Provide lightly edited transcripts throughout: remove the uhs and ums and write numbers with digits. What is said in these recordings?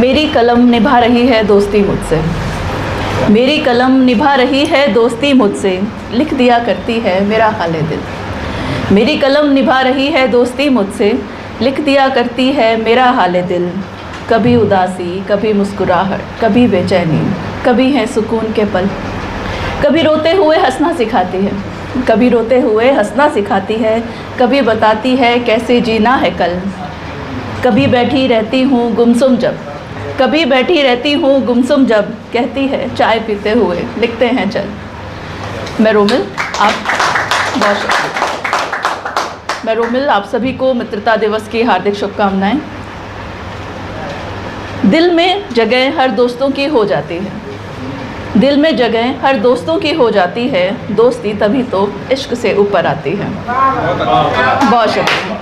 मेरी कलम निभा रही है दोस्ती मुझसे, मेरी कलम निभा रही है दोस्ती मुझसे, लिख दिया करती है मेरा हाले दिल। मेरी कलम निभा रही है दोस्ती मुझसे, लिख दिया करती है मेरा हाले दिल। कभी उदासी, कभी मुस्कुराहट, कभी बेचैनी, कभी है सुकून के पल। कभी रोते हुए हंसना सिखाती है, कभी रोते हुए हंसना सिखाती है, कभी बताती है कैसे जीना है कल। कभी बैठी रहती हूँ गुमसुम जब, कभी बैठी रहती हूँ गुमसुम जब, कहती है चाय पीते हुए लिखते हैं चल। मैं रोमिल, आप बहुत शुक्रिया। मैं रोमिल, आप सभी को मित्रता दिवस की हार्दिक शुभकामनाएं। दिल में जगह हर दोस्तों की हो जाती है, दिल में जगह हर दोस्तों की हो जाती है, दोस्ती तभी तो इश्क से ऊपर आती है। बहुत शुक्रिया।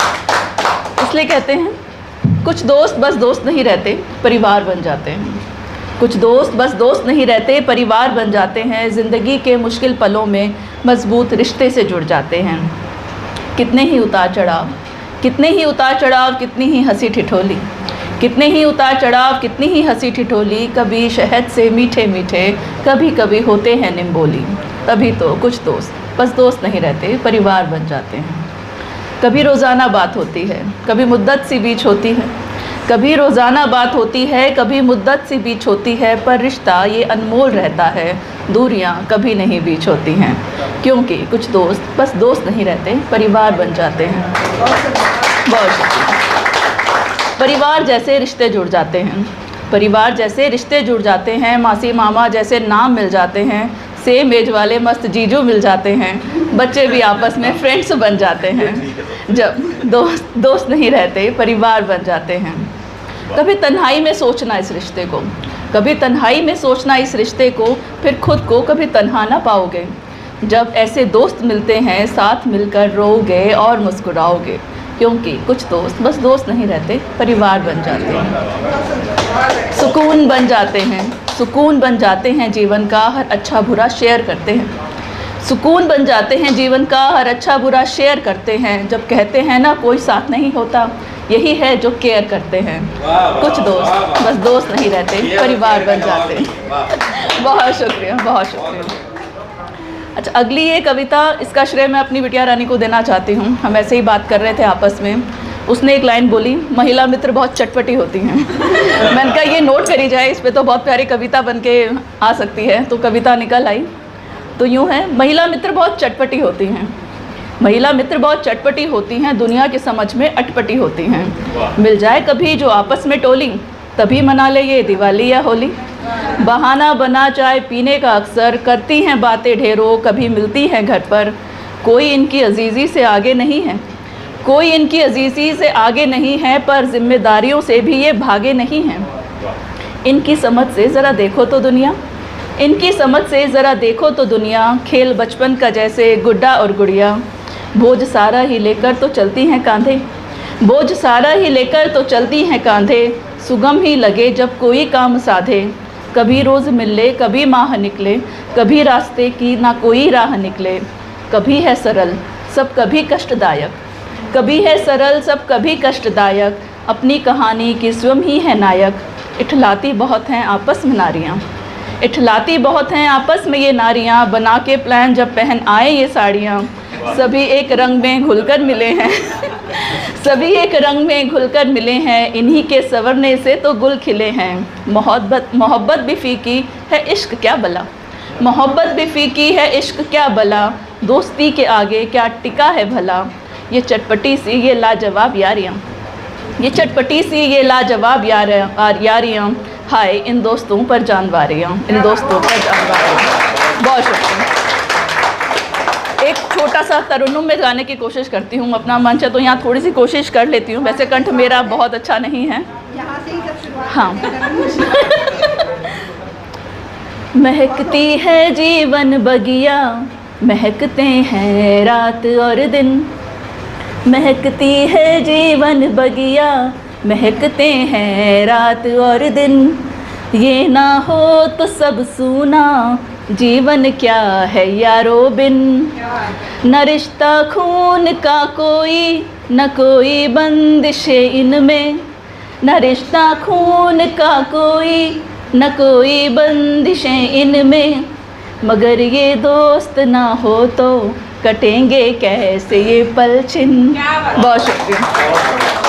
इसलिए कहते हैं कुछ दोस्त बस दोस्त नहीं रहते, परिवार बन जाते हैं। कुछ दोस्त बस दोस्त नहीं रहते, परिवार बन जाते हैं। ज़िंदगी के मुश्किल पलों में मजबूत रिश्ते से जुड़ जाते हैं। कितने ही उतार चढ़ाव, कितने ही उतार चढ़ाव, कितनी ही हंसी ठिठोली, कितने ही उतार चढ़ाव, कितनी ही हंसी ठिठोली। कभी शहद से मीठे मीठे, कभी कभी होते हैं निम्बोली। तभी तो कुछ दोस्त बस दोस्त नहीं रहते, परिवार बन जाते हैं। कभी रोज़ाना बात होती है, कभी मुद्दत सी बीच होती है, कभी रोज़ाना बात होती है, कभी मुद्दत सी बीच होती है। पर रिश्ता ये अनमोल रहता है, दूरियां कभी नहीं बीच होती हैं। क्योंकि कुछ दोस्त बस दोस्त नहीं रहते, परिवार बन जाते हैं। बहुत शुक्रिया। परिवार जैसे रिश्ते जुड़ जाते हैं, परिवार जैसे रिश्ते जुड़ जाते हैं। मासी मामा जैसे नाम मिल जाते हैं, सेम एज वाले मस्त जीजू मिल जाते हैं। बच्चे भी आपस में फ्रेंड्स बन जाते हैं। जब दोस्त नहीं रहते, परिवार बन जाते हैं। कभी तन्हाई में सोचना इस रिश्ते को, कभी तन्हाई में सोचना इस रिश्ते को, फिर खुद को कभी तन्हा ना पाओगे। जब ऐसे दोस्त मिलते हैं, साथ मिलकर रोओगे और मुस्कुराओगे। क्योंकि कुछ दोस्त बस दोस्त नहीं रहते, परिवार बन जाते हैं। सुकून बन जाते हैं, सुकून बन जाते हैं जीवन का, हर अच्छा बुरा शेयर करते हैं। सुकून बन जाते हैं जीवन का, हर अच्छा बुरा शेयर करते हैं। जब कहते हैं ना कोई साथ नहीं होता, यही है जो केयर करते हैं। कुछ दोस्त बस दोस्त नहीं रहते, परिवार बन जाते हैं। बहुत शुक्रिया, बहुत शुक्रिया। अच्छा, अगली ये कविता, इसका श्रेय मैं अपनी बिटिया रानी को देना चाहती हूँ। हम ऐसे ही बात कर रहे थे आपस में, उसने एक लाइन बोली, महिला मित्र बहुत चटपटी होती हैं। मैंने कहा ये नोट करी जाए, इस पे तो बहुत प्यारी कविता बन के आ सकती है। तो कविता निकल आई तो यूँ है, महिला मित्र बहुत चटपटी होती हैं, महिला मित्र बहुत चटपटी होती हैं, दुनिया की समझ में अटपटी होती हैं। मिल जाए कभी जो आपस में टोली, तभी मना ले ये दिवाली या होली। बहाना बना चाय पीने का अक्सर, करती हैं बातें ढेरों, कभी मिलती हैं घर पर। कोई इनकी अजीज़ी से आगे नहीं है, कोई इनकी अजीज़ी से आगे नहीं है, पर जिम्मेदारियों से भी ये भागे नहीं हैं। इनकी समझ से ज़रा देखो तो दुनिया, इनकी समझ से ज़रा देखो तो दुनिया। खेल बचपन का जैसे गुड्डा और गुड़िया, बोझ सारा ही लेकर तो चलती हैं कांधे, बोझ सारा ही लेकर तो चलती हैं कांधे। सुगम ही लगे जब कोई काम साधे, कभी रोज़ मिले कभी माह निकले, कभी रास्ते की ना कोई राह निकले। कभी है सरल सब कभी कष्टदायक, कभी है सरल सब कभी कष्टदायक। अपनी कहानी की स्वयं ही है नायक, इठलाती बहुत हैं आपस में नारियाँ, इठलाती बहुत हैं आपस में ये नारियाँ। बना के प्लान जब पहन आए ये साड़ियाँ, सभी एक रंग में घुलकर मिले हैं, सभी एक रंग में घुलकर मिले हैं। इन्हीं के संवरने से तो गुल खिले हैं। मोहब्बत भी फीकी है इश्क क्या भला, मोहब्बत भी फीकी है इश्क क्या भला। दोस्ती के आगे क्या टिका है भला, ये चटपटी सी ये लाजवाब यारियाँ, ये चटपटी सी ये लाजवाब यारियाँ। हाय इन दोस्तों पर जानवारियाँ, इन दोस्तों पर जानवारियाँ। बहुत शुक्रिया। एक छोटा सा तरुन्नुम में गाने की कोशिश करती हूँ, अपना मंच है तो यहाँ थोड़ी सी कोशिश कर लेती हूँ। वैसे कंठ मेरा बहुत अच्छा नहीं है। हाँ। महकती है जीवन बगिया, महकते हैं रात और दिन। महकती है जीवन बगिया, महकते हैं रात और दिन। ये ना हो तो सब सूना, जीवन क्या है यारो बिन। न रिश्ता खून का कोई, न कोई बंदिश इनमें, न रिश्ता खून का कोई, न कोई बंदिशें इनमें, मगर ये दोस्त ना हो तो कटेंगे कैसे ये पल छिन। बहुत शुक्रिया।